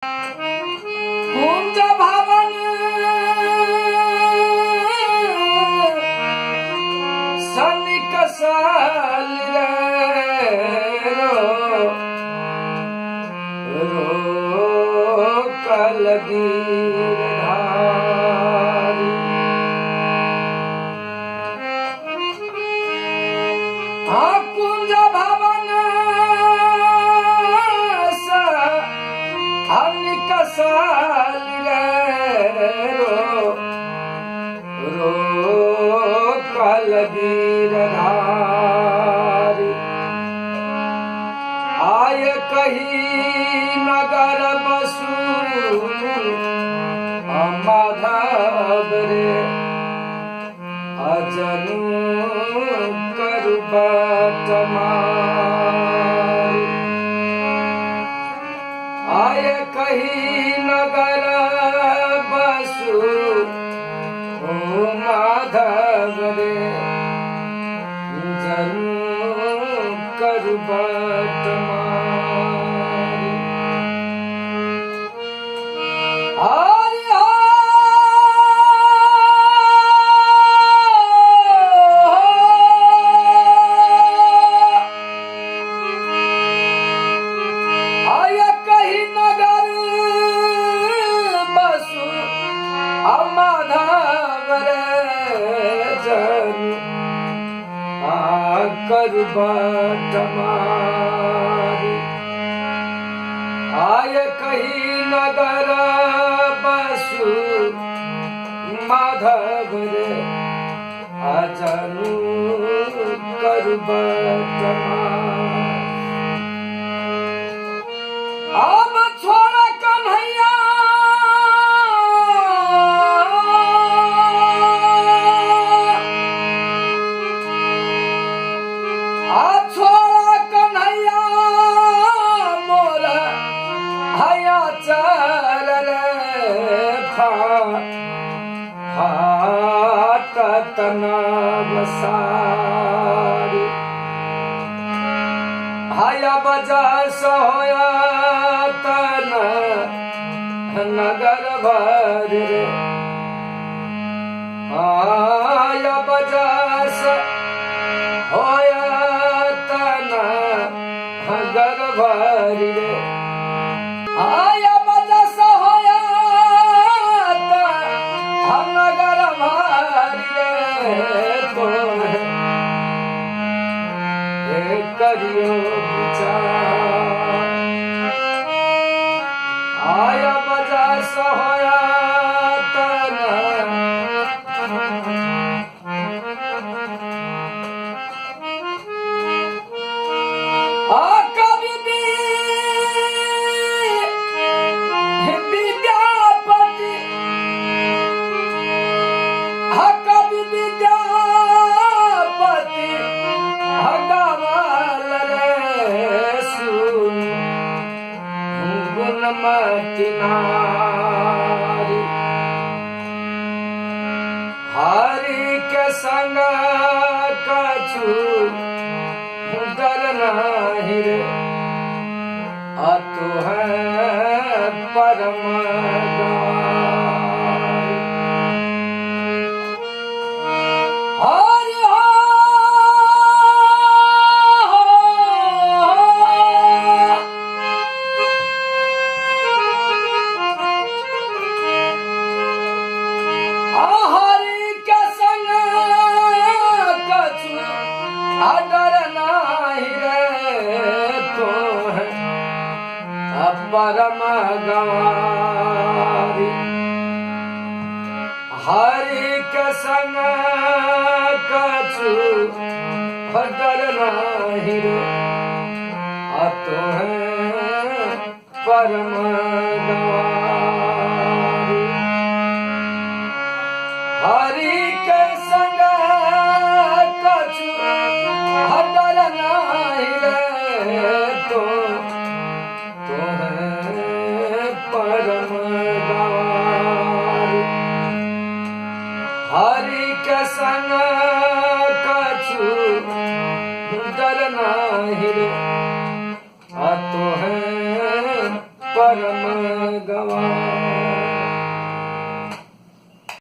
कुंज भवन सनिक साल रो कलगीर धारी। हाँ कुंज भवन सनिक साल रो कलगीर धारी। आय कही नगर बसु माधव रे अजनु करबट मारी। आय कही नगर बसु माधव रे जनु करबट मारी। हरि आय कही नगर बसु माधव रे जनु करबट मारी। आय कही नगर बसु माधव रे अजनु करबट मारी। अब छोड़ कन्हैया छोड़ा कन्हैया मोर हया चल फाटत नवसारी। हया बजा सोया तन नगर भर रे। आया बजा होया तना नगर भर रे। आया बजस होया नगर भर रे। तो करियो विचार। आया बजस होया विद्यापति कवि विद्यापति गवाल रे सुन गुणमति नारी। हरि के संग कछु डर नाही रे अतु है परम गवारी। हरि हरि के संग कछु डर नाही रे तो है परम गवारी। हरि के संग कछु डर नाही रे अतो है परम गवारी। हरि के संग कछु डर नाही रे तो परम गवारी। हरि के संग कछु डर नाही रे अतो है परम गवा